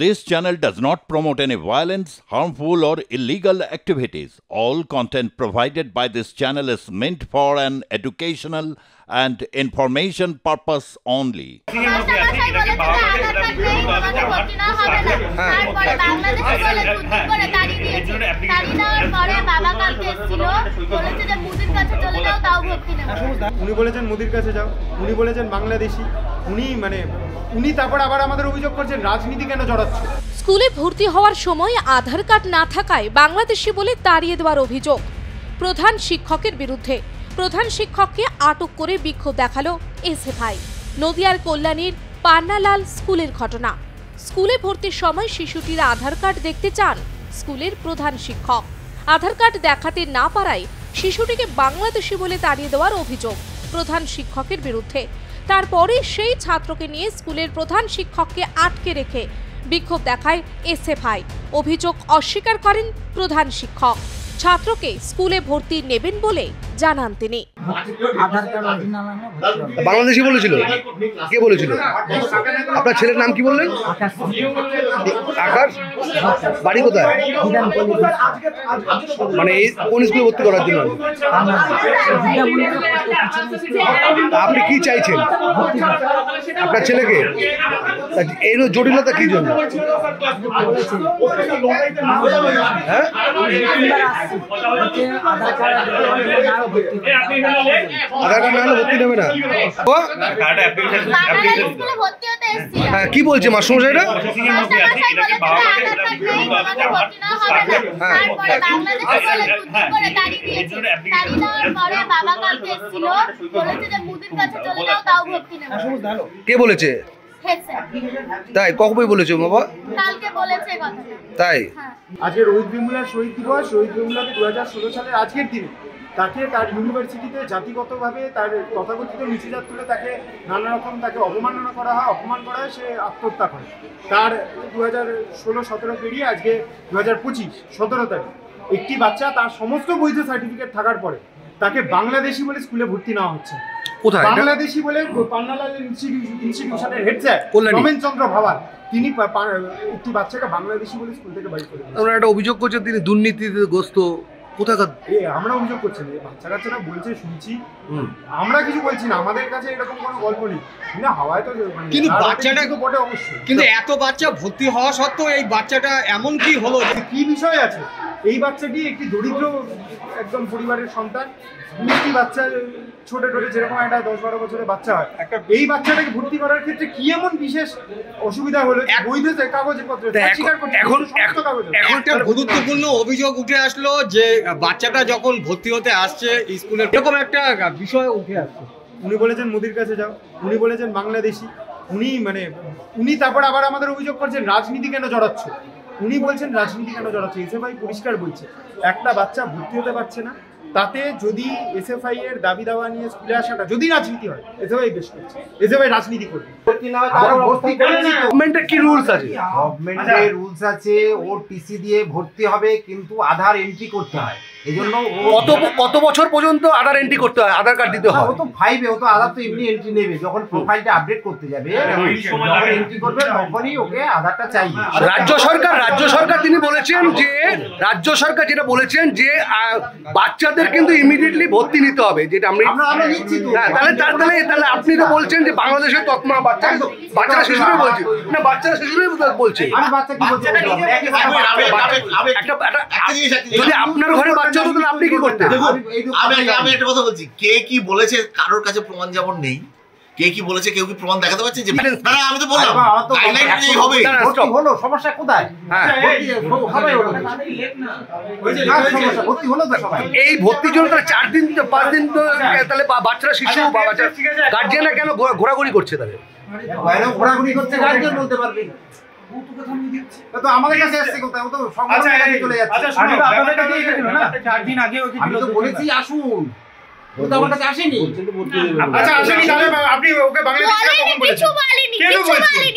This channel does not promote any violence, harmful, or illegal activities. All content provided by this channel is meant for an educational and information purpose only. উনি বলেছেন মোদির কাছে যাও, উনি বলেছেন বাংলাদেশি, উনি তারপর আবার আমাদের অভিযোগ করছেন রাজনীতি কেন জড়াচ্ছে। স্কুলে ভর্তি হওয়ার সময় আধার কার্ড না থাকায় বাংলাদেশি বলে তাড়িয়ে দেওয়ার অভিযোগ প্রধান শিক্ষকের বিরুদ্ধে। প্রধান শিক্ষককে আটক করে বিক্ষোভ দেখালো এসএফআই। নদিয়ার কল্যাণীর পান্নালাল স্কুলের ঘটনা। স্কুলে ভর্তির সময় শিশুটির আধার কার্ড দেখতে চান স্কুলের প্রধান শিক্ষক। আধার কার্ড দেখাতে না পারায় শিশুটিকে বাংলাদেশি বলে তাড়িয়ে দেওয়ার অভিযোগ প্রধান শিক্ষকের বিরুদ্ধে। তারপরে সেই ছাত্রকে নিয়ে স্কুলের প্রধান শিক্ষককে আটকে রেখে বিক্ষোভ দেখায় এসএফআই। অভিযোগ অস্বীকার করেন প্রধান শিক্ষক। ছাত্রকে স্কুলে ভর্তি নেবেন বলে জানান তিনি। বাংলাদেশি বলেছিল, কে বলেছিল? আপনার ছেলের নাম কি বললেন? আকাশ। বাড়ি কোথায়? মানে এই কোন স্কুলে ভর্তি করার জন্য? আপনি কি চাইছেন আপনার ছেলেকে? এই জটিলতা কি জন্য? হ্যাঁ, আধার কার্ড না হলে ভর্তি নেবে না। হ্যাঁ, কি বলছে মাস্টারমশাইরা? কে বলেছে? তাই কবে বলেছে বাবা? কালকে বলেছে কথাটা। তাই আজকে রোহিত বিমলার শহীদ দিবস। রোহিত বিমলাকে 2016 সালের আজকের দিনে তাকে তার ইউনিভার্সিটিতে জাতিগতভাবে তার তথাকথিত নিচে জাত তুলে তাকে নানা রকম তাকে অবমাননা করা হয়, অপমান করা হয়। সে আত্মহত্যা করে। তার 2016-17 পেরিয়ে আজকে 2025 17 তারিখ একটি বাচ্চা তার সমস্ত বৈধ সার্টিফিকেট থাকার পরে তাকে বাংলাদেশি বলে স্কুলে ভর্তি নেওয়া হচ্ছে। কোথায়? বাংলাদেশি বলে পান্নালাল ইনস্টিটিউশনের হেড স্যার রমেন চন্দ্র ভাবাল তিনি একটি বাচ্চাকে বাংলাদেশি বলে স্কুল থেকে বাইর করে দিয়েছেন। আমরা একটা অভিযোগ করছেন তিনি দুর্নীতিগ্রস্ত। কোথাকার? আমরা অভিযোগ করছি না, বাচ্চা কাচ্চারা বলছে শুনছি, আমরা কিছু বলছি না। আমাদের কাছে এরকম কোনো গল্প নেই। না হাওয়ায় তো কিন্তু বাচ্চাটা তো বটে অবশ্যই, কিন্তু এত বাচ্চা ভর্তি হওয়া সত্ত্বেও এই বাচ্চাটা এমন কি হলো? কি বিষয় আছে? এই বাচ্চাটি একটি দরিদ্র একদম পরিবারের সন্তান। মিষ্টি বাচ্চা, ছোট ছোট যেরকম একটা 10-12 বছরের বাচ্চা হয়, এই বাচ্চাটাকে ভর্তি করার ক্ষেত্রে কি এমন বিশেষ অসুবিধা হলো? বৈধ কাগজপত্র এখন একটা গুরুত্বপূর্ণ অভিযোগ উঠে আসলো যে বাচ্চাটা যখন ভর্তি হতে আসছে স্কুলে এরকম একটা বিষয় উঠে আসছে। উনি বলেছেন মোদির কাছে যাও, উনি বলেছেন বাংলাদেশি, উনি তারপর আবার আমাদের অভিযোগ করছেন রাজনীতি কেন জড়াচ্ছে। উনি বলছেন রাজনীতি কেন জড়াচ্ছে। এসএফআই পরিষ্কার বলছে একটা বাচ্চা ভর্তি হতে পারছে না, তাতে যদি এসএফআই এর দাবি দাওয়া নিয়ে স্কুলে আসাটা যদি রাজনীতি হয়, এসএফআই বেশ করছে, এসএফআই রাজনীতি করবে। গভর্নমেন্টের কি রুলস আছে? গভর্নমেন্টের রুলস আছে, ওর টিসি দিয়ে ভর্তি হবে, কিন্তু আধার এন্ট্রি করতে হয়। এজন্য কত বছর পর্যন্ত আধার এন্ট্রি করতে হয়? আধার কার্ড দিতে হয়? ও তো 5-এ, ও তো আধার তো এমনি এন্ট্রি নেবে। যখন প্রোফাইলটা আপডেট করতে যাবে, যখন এন্ট্রি করবে তখনই ওকে আধারটা চাইবে। রাজ্য সরকার তিনি বলেছেন যে রাজ্য সরকার যেটা বলেছেন যে বাচ্চাদের কিন্তু ইমিডিয়েটলি ভর্তি নিতে হবে, যেটা আমরা নিচ্ছি তো। তাহলে আপনি তো বলছেন যে বাংলাদেশের তৎমা বাচ্চারা শিশুরাই বলছে না, বাচ্চারা শিশুরাই বলছে। আমি বাচ্চা কি বলছি? যদি আপনার ঘরে বাচ্চা হতো তাহলে আপনি কি করতেন? আমি একটা কথা বলছি, কে কি বলেছে কারোর কাছে প্রমাণ যেমন নেই, কে কি বলেছে কেউ কি প্রমাণ দেখাতে পারছে? যে না আমি তো বললাম গাইডলাইন হবে। হলো সমস্যা কোথায়? এই ভর্তির জন্য তাহলে 4 দিন 5 দিন তো তাহলে বাচ্চারা শিশু গার্জিয়ানরা কেন ঘোরাঘুরি করছে? তাহলে ঘোরাঘুরি করছে গার্জিয়ান বলতে পারবে। তো আমাদের কাছে আসছে কোথায়? ও তো সংবাদে চলে যাচ্ছে। চার দিন আগে আমি তো বলেছি আসুন, ও তো আমার কাছে আসেনি। আচ্ছা আসেনি, তাহলে আপনি ওকে বাংলাদেশি কখন বলেছেন? কিছু বলেনি, কিছু বলেনি।